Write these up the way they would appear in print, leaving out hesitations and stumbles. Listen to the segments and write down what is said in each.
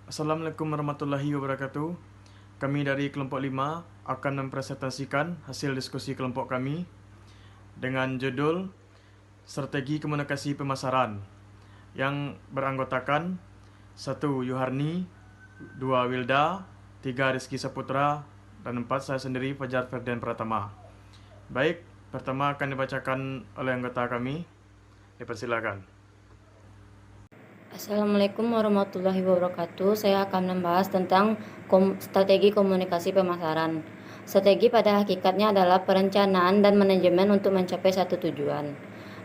Assalamualaikum warahmatullahi wabarakatuh. Kami dari kelompok 5 akan mempresentasikan hasil diskusi kelompok kami dengan judul Strategi Komunikasi Pemasaran yang beranggotakan 1. Yuharni, 2. Wilda, 3. Rizky Saputra, dan 4. Saya sendiri Fajar Ferdian Pratama. Baik, pertama akan dibacakan oleh anggota kami. Dipersilakan. Assalamualaikum warahmatullahi wabarakatuh. Saya akan membahas tentang strategi komunikasi pemasaran. Strategi pada hakikatnya adalah perencanaan dan manajemen untuk mencapai satu tujuan.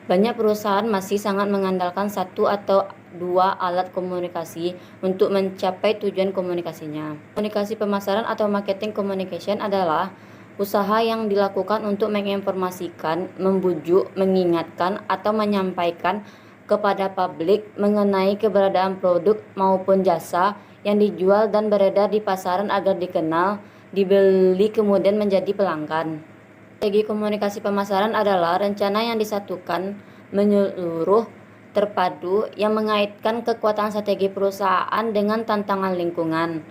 Banyak perusahaan masih sangat mengandalkan satu atau dua alat komunikasi untuk mencapai tujuan komunikasinya. Komunikasi pemasaran atau marketing communication adalah usaha yang dilakukan untuk menginformasikan, membujuk, mengingatkan, atau menyampaikan kepada publik mengenai keberadaan produk maupun jasa yang dijual dan beredar di pasaran agar dikenal, dibeli, kemudian menjadi pelanggan. Strategi komunikasi pemasaran adalah rencana yang disatukan, menyeluruh, terpadu, yang mengaitkan kekuatan strategi perusahaan dengan tantangan lingkungan,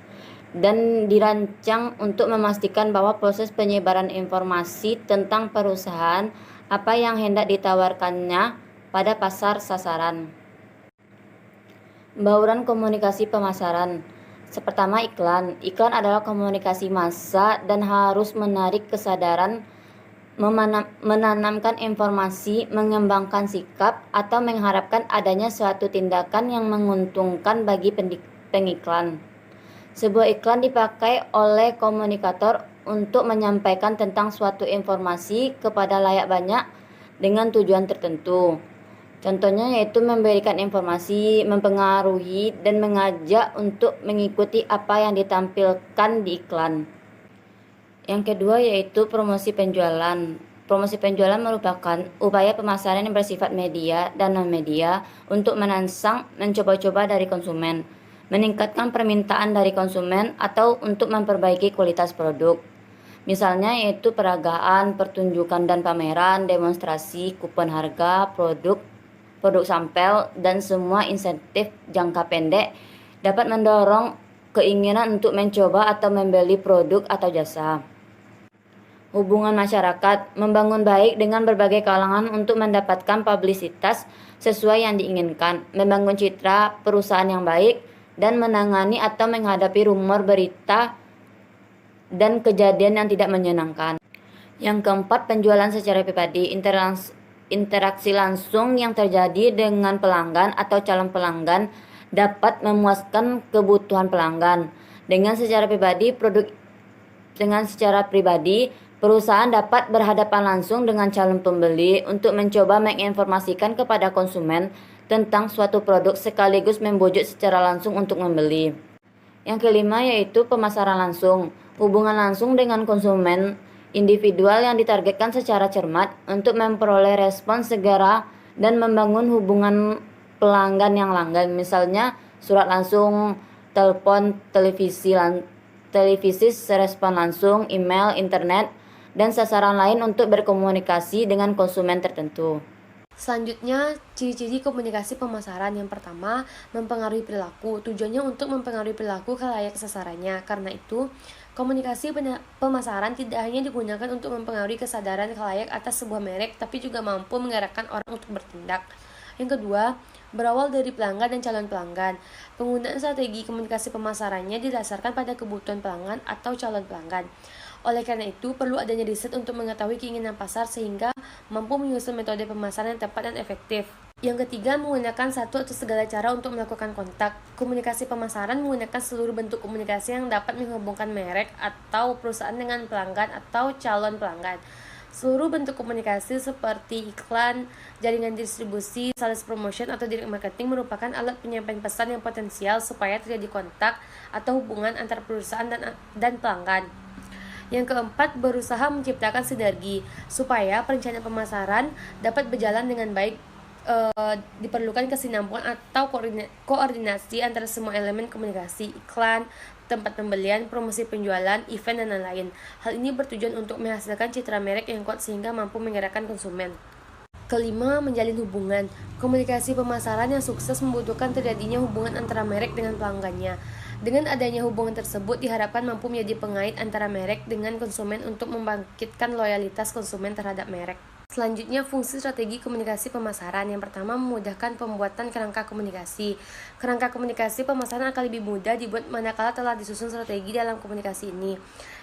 dan dirancang untuk memastikan bahwa proses penyebaran informasi tentang perusahaan apa yang hendak ditawarkannya pada pasar sasaran. Bauran komunikasi pemasaran. Pertama, iklan. Iklan adalah komunikasi massa dan harus menarik kesadaran, menanamkan informasi, mengembangkan sikap, atau mengharapkan adanya suatu tindakan yang menguntungkan bagi pengiklan. Sebuah iklan dipakai oleh komunikator untuk menyampaikan tentang suatu informasi kepada layak banyak dengan tujuan tertentu. Contohnya yaitu memberikan informasi, mempengaruhi, dan mengajak untuk mengikuti apa yang ditampilkan di iklan. Yang kedua yaitu promosi penjualan. Promosi penjualan merupakan upaya pemasaran yang bersifat media dan non-media untuk merangsang mencoba-coba dari konsumen, meningkatkan permintaan dari konsumen, atau untuk memperbaiki kualitas produk. Misalnya yaitu peragaan, pertunjukan dan pameran, demonstrasi, kupon harga, produk sampel, dan semua insentif jangka pendek dapat mendorong keinginan untuk mencoba atau membeli produk atau jasa. Hubungan masyarakat, membangun baik dengan berbagai kalangan untuk mendapatkan publisitas sesuai yang diinginkan, membangun citra perusahaan yang baik, dan menangani atau menghadapi rumor, berita, dan kejadian yang tidak menyenangkan. Yang keempat, penjualan secara pribadi. Interaksi langsung yang terjadi dengan pelanggan atau calon pelanggan dapat memuaskan kebutuhan pelanggan. Dengan secara pribadi, perusahaan dapat berhadapan langsung dengan calon pembeli untuk mencoba menginformasikan kepada konsumen tentang suatu produk sekaligus membujuk secara langsung untuk membeli. Yang kelima yaitu pemasaran langsung. Hubungan langsung dengan konsumen individual yang ditargetkan secara cermat untuk memperoleh respon segera dan membangun hubungan pelanggan yang langgeng, misalnya surat langsung, telepon, televisi, respon langsung, email, internet, dan sasaran lain untuk berkomunikasi dengan konsumen tertentu. Selanjutnya, ciri-ciri komunikasi pemasaran. Yang pertama, mempengaruhi perilaku. Tujuannya untuk mempengaruhi perilaku khalayak sasarannya. Karena itu, komunikasi pemasaran tidak hanya digunakan untuk mempengaruhi kesadaran khalayak atas sebuah merek, tapi juga mampu menggerakkan orang untuk bertindak. Yang kedua, berawal dari pelanggan dan calon pelanggan. Penggunaan strategi komunikasi pemasarannya didasarkan pada kebutuhan pelanggan atau calon pelanggan. Oleh karena itu, perlu adanya riset untuk mengetahui keinginan pasar sehingga mampu menyusun metode pemasaran yang tepat dan efektif. Yang ketiga, menggunakan satu atau segala cara untuk melakukan kontak. Komunikasi pemasaran menggunakan seluruh bentuk komunikasi yang dapat menghubungkan merek atau perusahaan dengan pelanggan atau calon pelanggan. Seluruh bentuk komunikasi seperti iklan, jaringan distribusi, sales promotion, atau direct marketing merupakan alat penyampaian pesan yang potensial supaya terjadi kontak atau hubungan antar perusahaan dan pelanggan. Yang keempat, berusaha menciptakan sinergi supaya perencanaan pemasaran dapat berjalan dengan baik. Diperlukan kesinambungan atau koordinasi antara semua elemen komunikasi, iklan, tempat pembelian, promosi penjualan, event, dan lain-lain. Hal ini bertujuan untuk menghasilkan citra merek yang kuat sehingga mampu menggerakkan konsumen. Kelima, menjalin hubungan. Komunikasi pemasaran yang sukses membutuhkan terjadinya hubungan antara merek dengan pelanggannya. Dengan adanya hubungan tersebut diharapkan mampu menjadi pengait antara merek dengan konsumen untuk membangkitkan loyalitas konsumen terhadap merek. Selanjutnya, fungsi strategi komunikasi pemasaran. Yang pertama, memudahkan pembuatan kerangka komunikasi. Kerangka komunikasi pemasaran akan lebih mudah dibuat manakala telah disusun strategi dalam komunikasi ini.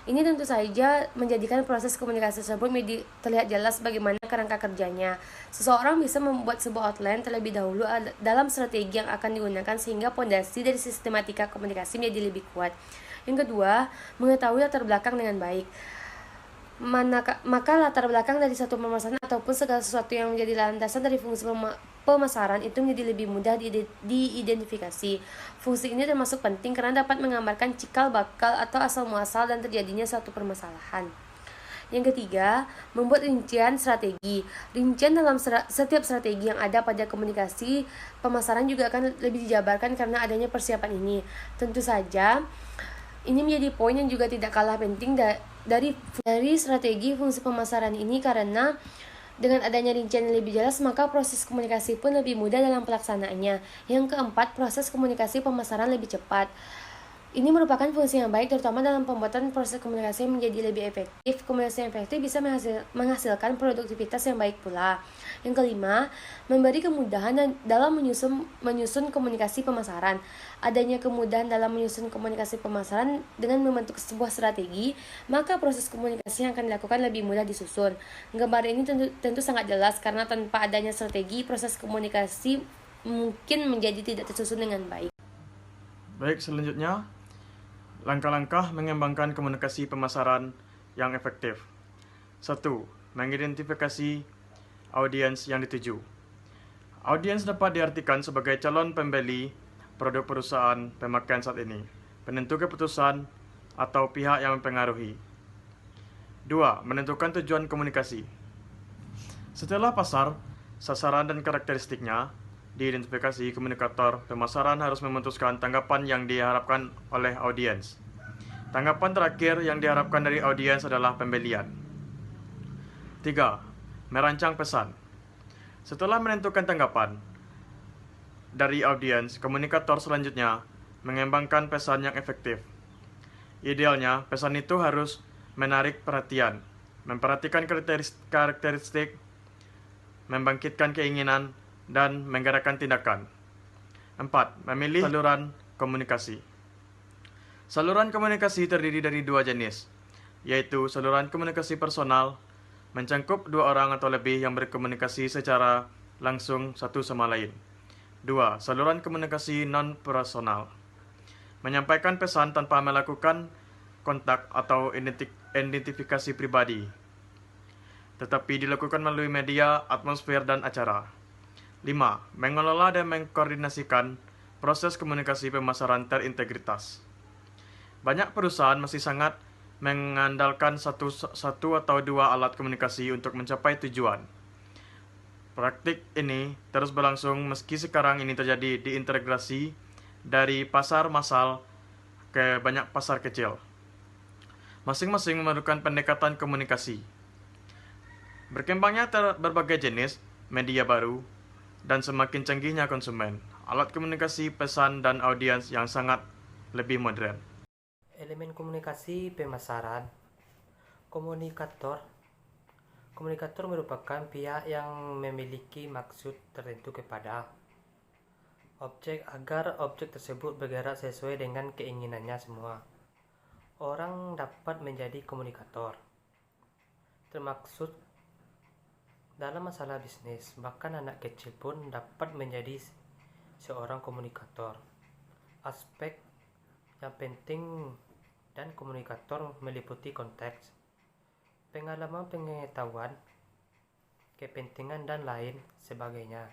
Ini tentu saja menjadikan proses komunikasi tersebut terlihat jelas bagaimana kerangka kerjanya. Seseorang bisa membuat sebuah outline terlebih dahulu dalam strategi yang akan digunakan sehingga pondasi dari sistematika komunikasi menjadi lebih kuat. Yang kedua, mengetahui latar belakang dengan baik. Maka latar belakang dari satu pemasaran ataupun segala sesuatu yang menjadi landasan dari fungsi pemasaran itu menjadi lebih mudah diidentifikasi. Fungsi ini termasuk penting karena dapat menggambarkan cikal bakal atau asal muasal dan terjadinya suatu permasalahan. Yang ketiga, membuat rincian strategi. Rincian dalam setiap strategi yang ada pada komunikasi pemasaran juga akan lebih dijabarkan karena adanya persiapan ini. Tentu saja, ini menjadi poin yang juga tidak kalah penting dari strategi fungsi pemasaran ini karena dengan adanya rincian yang lebih jelas maka proses komunikasi pun lebih mudah dalam pelaksanaannya. Yang keempat, proses komunikasi pemasaran lebih cepat. Ini merupakan fungsi yang baik terutama dalam pembuatan proses komunikasi menjadi lebih efektif. Komunikasi yang efektif bisa menghasilkan produktivitas yang baik pula. Yang kelima, memberi kemudahan dalam menyusun komunikasi pemasaran. Adanya kemudahan dalam menyusun komunikasi pemasaran dengan membentuk sebuah strategi, maka proses komunikasi yang akan dilakukan lebih mudah disusun. Gambar ini tentu sangat jelas karena tanpa adanya strategi, proses komunikasi mungkin menjadi tidak tersusun dengan baik. Baik, selanjutnya, langkah-langkah mengembangkan komunikasi pemasaran yang efektif. 1. Mengidentifikasi audiens yang dituju. Audiens dapat diartikan sebagai calon pembeli produk perusahaan pemakaian saat ini, penentu keputusan, atau pihak yang mempengaruhi. 2. Menentukan tujuan komunikasi. Setelah pasar, sasaran dan karakteristiknya diidentifikasi, komunikator pemasaran harus memutuskan tanggapan yang diharapkan oleh audiens. Tanggapan terakhir yang diharapkan dari audiens adalah pembelian. 3. Merancang pesan. Setelah menentukan tanggapan dari audiens, komunikator selanjutnya mengembangkan pesan yang efektif. Idealnya, pesan itu harus menarik perhatian, memperhatikan karakteristik, membangkitkan keinginan, dan menggerakkan tindakan. 4. Memilih saluran komunikasi. Saluran komunikasi terdiri dari dua jenis, yaitu saluran komunikasi personal, mencangkup dua orang atau lebih yang berkomunikasi secara langsung satu sama lain. 2. Saluran komunikasi non-personal, menyampaikan pesan tanpa melakukan kontak atau identifikasi pribadi, tetapi dilakukan melalui media, atmosfer, dan acara. 5. Mengelola dan mengkoordinasikan proses komunikasi pemasaran terintegritas. Banyak perusahaan masih sangat mengandalkan satu atau dua alat komunikasi untuk mencapai tujuan. Praktik ini terus berlangsung meski sekarang ini terjadi diintegrasi dari pasar massal ke banyak pasar kecil. Masing-masing memerlukan pendekatan komunikasi. Berkembangnya berbagai jenis media baru dan semakin canggihnya konsumen, alat komunikasi, pesan, dan audiens yang sangat lebih modern. Elemen komunikasi pemasaran. Komunikator merupakan pihak yang memiliki maksud tertentu kepada objek agar objek tersebut bergerak sesuai dengan keinginannya semua. Orang dapat menjadi komunikator, termaksud dalam masalah bisnis, bahkan anak kecil pun dapat menjadi seorang komunikator. Aspek yang penting dan komunikator meliputi konteks, pengalaman, pengetahuan, kepentingan, dan lain sebagainya.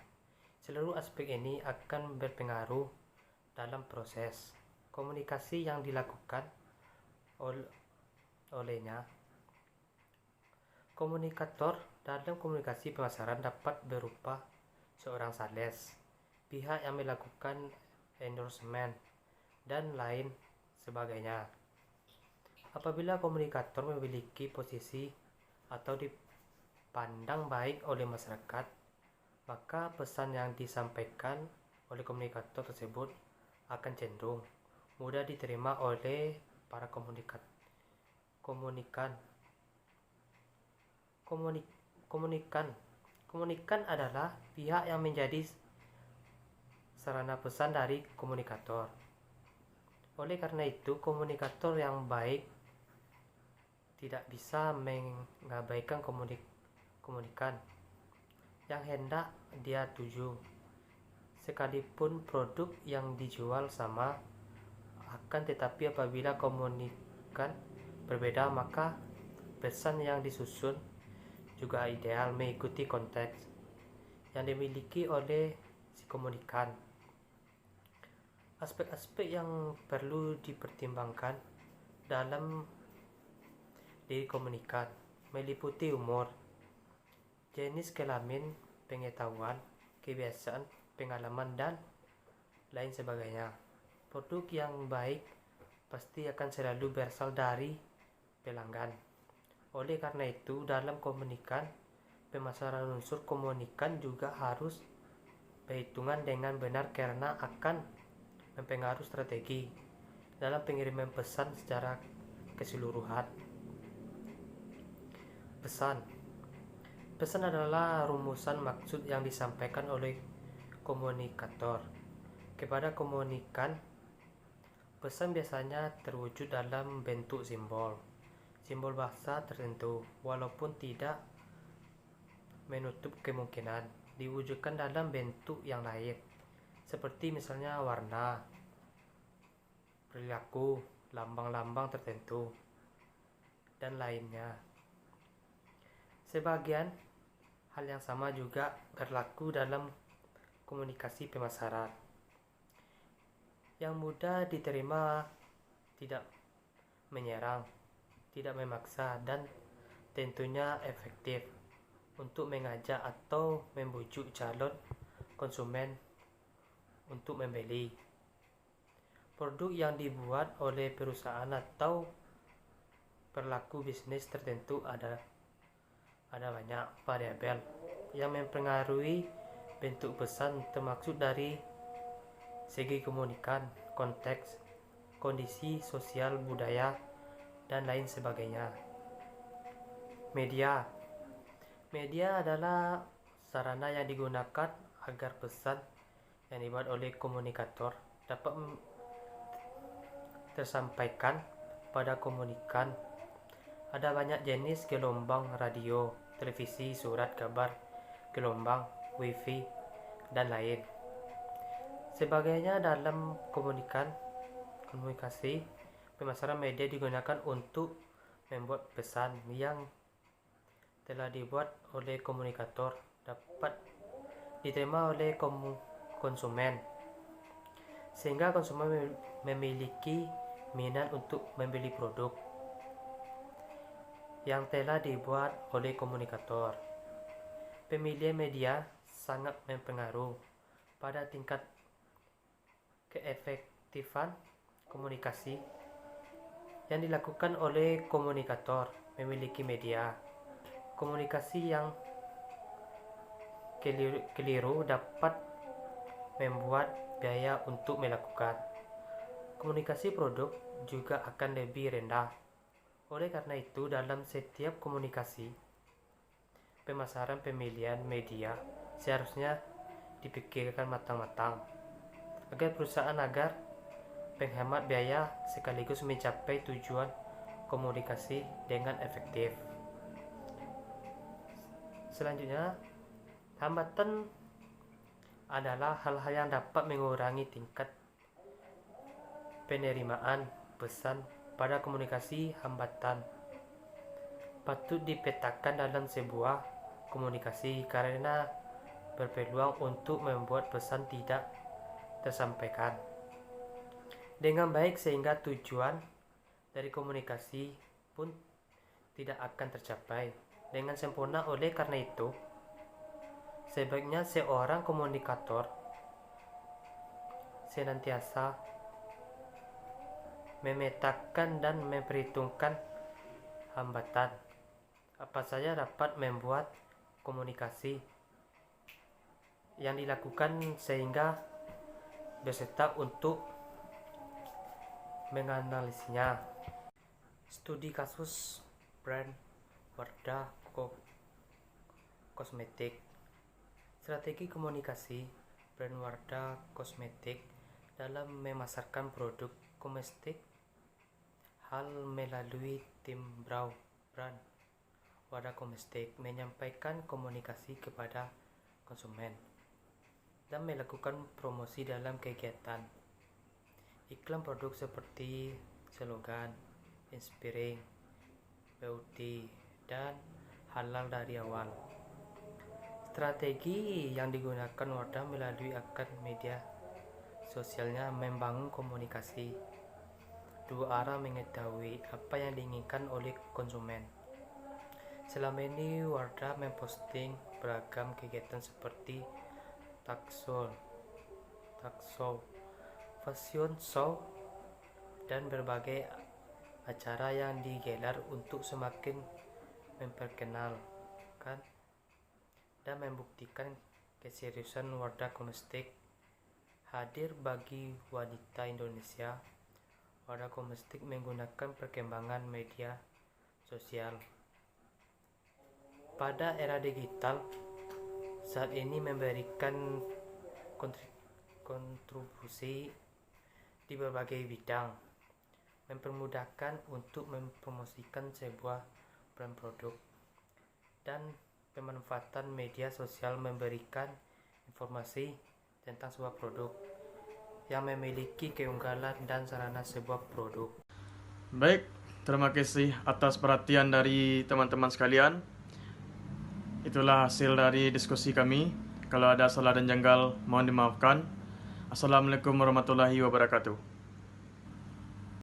Seluruh aspek ini akan berpengaruh dalam proses komunikasi yang dilakukan olehnya. Komunikator dalam komunikasi pemasaran dapat berupa seorang sales, pihak yang melakukan endorsement, dan lain sebagainya. Apabila komunikator memiliki posisi atau dipandang baik oleh masyarakat, maka pesan yang disampaikan oleh komunikator tersebut akan cenderung mudah diterima oleh para komunikan. Komunikan adalah pihak yang menjadi sarana pesan dari komunikator. Oleh karena itu, komunikator yang baik tidak bisa mengabaikan komunikan yang hendak dia tuju. Sekalipun produk yang dijual sama, akan tetapi apabila komunikan berbeda, maka pesan yang disusun juga ideal mengikuti konteks yang dimiliki oleh si komunikan. Aspek-aspek yang perlu dipertimbangkan dalam diri komunikan meliputi umur, jenis kelamin, pengetahuan, kebiasaan, pengalaman, dan lain sebagainya. Produk yang baik pasti akan selalu berasal dari pelanggan. Oleh karena itu, dalam komunikan, pemasaran unsur komunikan juga harus berhitungan dengan benar karena akan mempengaruhi strategi dalam pengiriman pesan secara keseluruhan. Pesan adalah rumusan maksud yang disampaikan oleh komunikator kepada komunikan. Pesan biasanya terwujud dalam bentuk simbol bahasa tertentu, walaupun tidak menutup kemungkinan diwujudkan dalam bentuk yang lain, seperti misalnya warna, perilaku, lambang-lambang tertentu, dan lainnya. Sebagian hal yang sama juga berlaku dalam komunikasi pemasaran yang mudah diterima, tidak menyerang, tidak memaksa, dan tentunya efektif untuk mengajak atau membujuk calon konsumen untuk membeli. Produk yang dibuat oleh perusahaan atau perilaku bisnis tertentu ada banyak variabel yang mempengaruhi bentuk pesan, termasuk dari segi komunikan, konteks, kondisi sosial, budaya, dan lain sebagainya. Media adalah sarana yang digunakan agar pesan yang dibuat oleh komunikator dapat tersampaikan pada komunikan. Ada banyak jenis gelombang: radio, televisi, surat kabar, gelombang, wifi, dan lain sebagainya. Dalam komunikasi pemasaran, media digunakan untuk membuat pesan yang telah dibuat oleh komunikator dapat diterima oleh konsumen, sehingga konsumen memiliki minat untuk membeli produk yang telah dibuat oleh komunikator. Pemilihan media sangat mempengaruhi pada tingkat keefektifan komunikasi yang dilakukan oleh komunikator. Memiliki media komunikasi yang keliru dapat membuat biaya untuk melakukan komunikasi produk juga akan lebih rendah. Oleh karena itu, dalam setiap komunikasi pemasaran, pemilihan media seharusnya dipikirkan matang-matang agar perusahaan penghemat biaya sekaligus mencapai tujuan komunikasi dengan efektif. Selanjutnya, hambatan adalah hal-hal yang dapat mengurangi tingkat penerimaan pesan pada komunikasi. Hambatan patut dipetakan dalam sebuah komunikasi karena berpeluang untuk membuat pesan tidak tersampaikan dengan baik, sehingga tujuan dari komunikasi pun tidak akan tercapai dengan sempurna. Oleh karena itu, sebaiknya seorang komunikator senantiasa memetakan dan memperhitungkan hambatan apa saja dapat membuat komunikasi yang dilakukan sehingga berserta untuk menganalisnya. Studi kasus brand Wardah Kosmetik. Strategi komunikasi brand Wardah Kosmetik dalam memasarkan produk kosmetik hal melalui tim brand Wardah Kosmetik menyampaikan komunikasi kepada konsumen dan melakukan promosi dalam kegiatan iklan produk seperti slogan inspiring, beauty, dan halal dari awal. Strategi yang digunakan Wardah melalui akun media sosialnya membangun komunikasi dua arah mengetahui apa yang diinginkan oleh konsumen. Selama ini Wardah memposting beragam kegiatan seperti talk show, fashion show, dan berbagai acara yang digelar untuk semakin memperkenalkan dan membuktikan keseriusan Wardah Kosmetik hadir bagi wanita Indonesia. Wardah Kosmetik menggunakan perkembangan media sosial pada era digital saat ini memberikan kontribusi di berbagai bidang, mempermudahkan untuk mempromosikan sebuah brand produk, dan pemanfaatan media sosial memberikan informasi tentang sebuah produk yang memiliki keunggulan dan sarana sebuah produk. Baik, terima kasih atas perhatian dari teman-teman sekalian. Itulah hasil dari diskusi kami. Kalau ada salah dan janggal, mohon dimaafkan. Assalamualaikum warahmatullahi wabarakatuh.